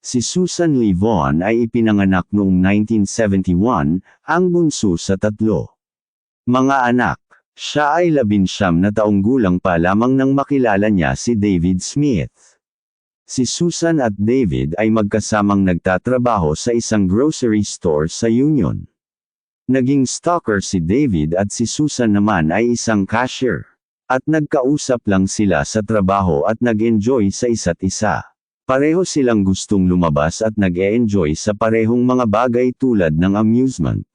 Si Susan Lee Vaughan ay ipinanganak noong 1971, ang bunso sa 3 mga anak. Siya ay 19 na taong gulang pa lamang nang makilala niya si David Smith. Si Susan at David ay magkasamang nagtatrabaho sa isang grocery store sa Union. Naging stalker si David at si Susan naman ay isang cashier. At nagkausap lang sila sa trabaho at nag-enjoy sa isa't isa. Pareho silang gustong lumabas at nag-e-enjoy sa parehong mga bagay tulad ng amusement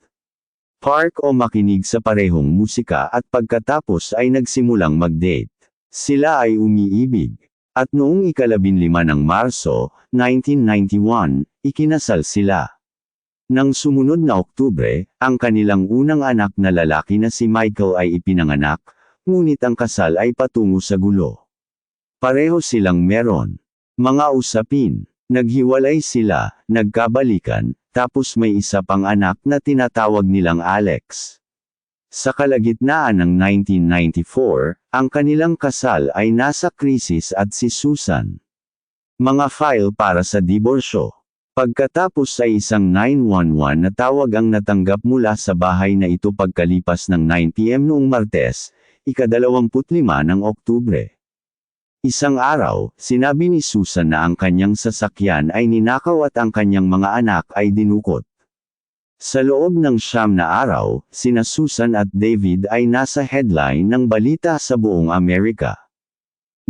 park o makinig sa parehong musika at pagkatapos ay nagsimulang mag-date. Sila ay umiibig. At noong ika-15 ng Marso, 1991, ikinasal sila. Nang sumunod na Oktubre, ang kanilang unang anak na lalaki na si Michael ay ipinanganak, ngunit ang kasal ay patungo sa gulo. Pareho silang meron mga usapin. Naghiwalay sila, nagkabalikan, tapos may isa pang anak na tinatawag nilang Alex. Sa kalagitnaan ng 1994, ang kanilang kasal ay nasa krisis at si Susan. Mga file para sa diborsyo. Pagkatapos ay isang 911 na tawag ang natanggap mula sa bahay na ito pagkalipas ng 9 PM noong Martes, ika-25 ng Oktubre. Isang araw, sinabi ni Susan na ang kanyang sasakyan ay ninakaw at ang kanyang mga anak ay dinukot. Sa loob ng 9 na araw, sina Susan at David ay nasa headline ng balita sa buong Amerika.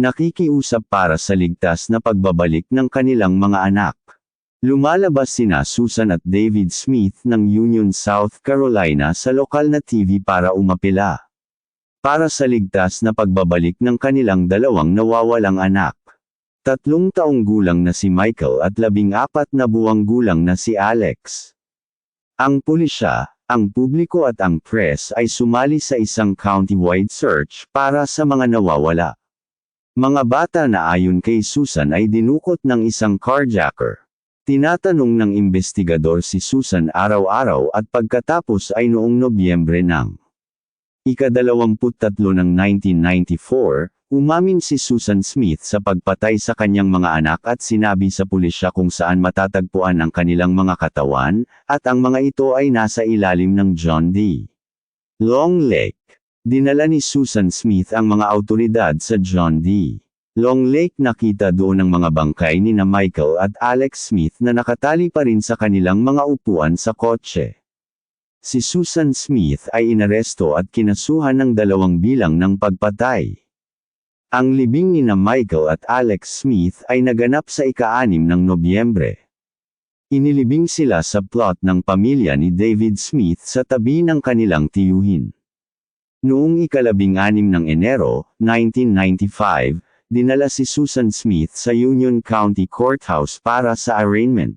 Nakikiusap para sa ligtas na pagbabalik ng kanilang mga anak. Lumalabas sina Susan at David Smith ng Union, South Carolina sa lokal na TV para umapela para sa ligtas na pagbabalik ng kanilang 2 nawawalang anak. 3 taong gulang na si Michael at 14 na buwang gulang na si Alex. Ang pulisya, ang publiko at ang press ay sumali sa isang county-wide search para sa mga nawawala. Mga bata na ayon kay Susan ay dinukot ng isang carjacker. Tinatanong ng investigador si Susan araw-araw at pagkatapos ay noong Nobyembre ng ika-23 ng 1994, umamin si Susan Smith sa pagpatay sa kanyang mga anak at sinabi sa pulisya kung saan matatagpuan ang kanilang mga katawan, at ang mga ito ay nasa ilalim ng John D. Long Lake. Dinala ni Susan Smith ang mga awtoridad sa John D. Long Lake. Nakita doon ang mga bangkay ni na Michael at Alex Smith na nakatali pa rin sa kanilang mga upuan sa kotse. Si Susan Smith ay inaresto at kinasuhan ng 2 bilang ng pagpatay. Ang libing ni na Michael at Alex Smith ay naganap sa ika-6 ng Nobyembre. Inilibing sila sa plot ng pamilya ni David Smith sa tabi ng kanilang tiyuhin. Noong ika-16 ng Enero, 1995, dinala si Susan Smith sa Union County Courthouse para sa arraignment.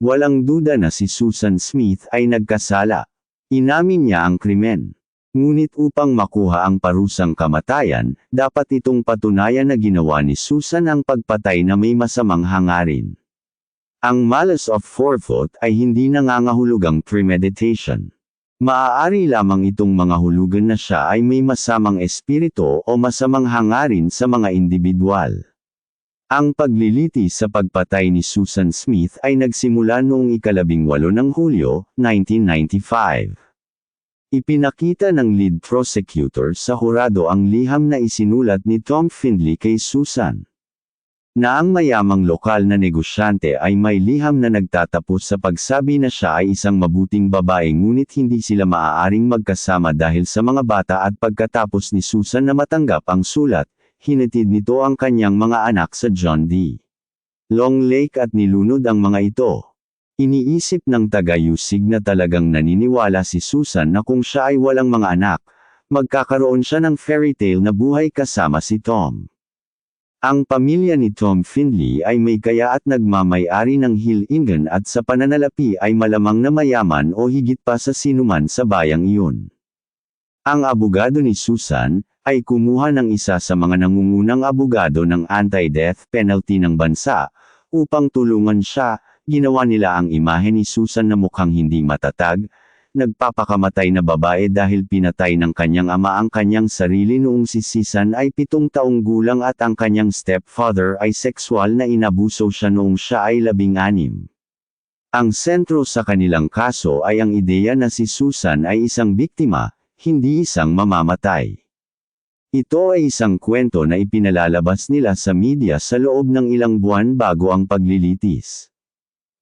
Walang duda na si Susan Smith ay nagkasala. Inamin niya ang krimen. Ngunit upang makuha ang parusang kamatayan, dapat itong patunayan na ginawa ni Susan ang pagpatay na may masamang hangarin. Ang malice of forethought ay hindi nangangahulugang premeditation. Maaari lamang itong mga hulugan na siya ay may masamang espiritu o masamang hangarin sa mga individual. Ang pagliliti sa pagpatay ni Susan Smith ay nagsimula noong ika-18 ng Hulyo, 1995. Ipinakita ng lead prosecutor sa hurado ang liham na isinulat ni Tom Findley kay Susan, na ang mayamang lokal na negosyante ay may liham na nagtatapos sa pagsabi na siya ay isang mabuting babae ngunit hindi sila maaaring magkasama dahil sa mga bata at pagkatapos ni Susan na matanggap ang sulat, hinatid nito ang kanyang mga anak sa John D. Long Lake at nilunod ang mga ito. Iniisip ng taga-Usig na talagang naniniwala si Susan na kung siya ay walang mga anak, magkakaroon siya ng fairy tale na buhay kasama si Tom. Ang pamilya ni Tom Findley ay may kaya at nagmamay-ari ng Hill Ingen at sa pananalapi ay malamang na mayaman o higit pa sa sinuman sa bayang iyon. Ang abogado ni Susan ay kumuha ng isa sa mga nangungunang abogado ng anti-death penalty ng bansa, upang tulungan siya. Ginawa nila ang imahe ni Susan na mukhang hindi matatag, nagpapakamatay na babae dahil pinatay ng kanyang ama ang kanyang sarili noong si Susan ay 7 taong gulang at ang kanyang stepfather ay sexual na inabuso siya noong siya ay 16. Ang sentro sa kanilang kaso ay ang ideya na si Susan ay isang biktima, hindi isang mamamatay. Ito ay isang kwento na ipinalalabas nila sa media sa loob ng ilang buwan bago ang paglilitis.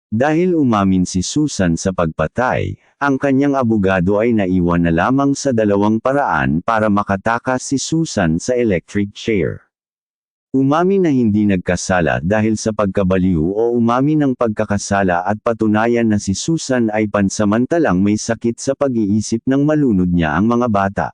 Dahil umamin si Susan sa pagpatay, ang kanyang abogado ay naiwan na lamang sa 2 paraan para makatakas si Susan sa electric chair. Umamin na hindi nagkasala dahil sa pagkabaliw o umamin ng pagkakasala at patunayan na si Susan ay pansamantalang may sakit sa pag-iisip nang malunod niya ang mga bata.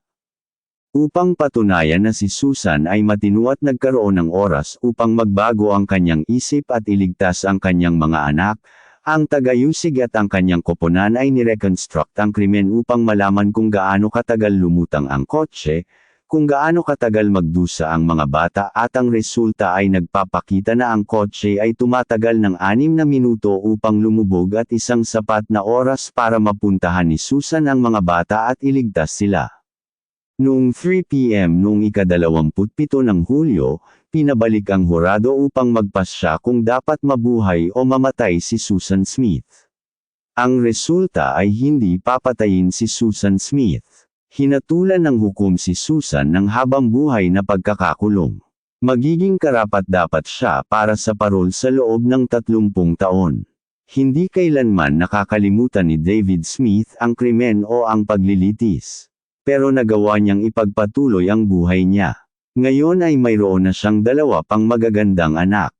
Upang patunayan na si Susan ay matino at nagkaroon ng oras upang magbago ang kanyang isip at iligtas ang kanyang mga anak, ang tagayusig at ang kanyang koponan ay nireconstruct ang krimen upang malaman kung gaano katagal lumutang ang kotse, kung gaano katagal magdusa ang mga bata at ang resulta ay nagpapakita na ang kotse ay tumatagal ng 6 na minuto upang lumubog at isang sapat na oras para mapuntahan ni Susan ang mga bata at iligtas sila. Noong 3 p.m. noong ika-27 ng Hulyo, pinabalik ang hurado upang magpasya kung dapat mabuhay o mamatay si Susan Smith. Ang resulta ay hindi papatayin si Susan Smith. Hinatulan ng hukom si Susan ng habang buhay na pagkakakulong. Magiging karapat-dapat siya para sa parol sa loob ng 30 taon. Hindi kailanman nakakalimutan ni David Smith ang krimen o ang paglilitis. Pero nagawa niyang ipagpatuloy ang buhay niya. Ngayon ay mayroon na siyang 2 pang magagandang anak.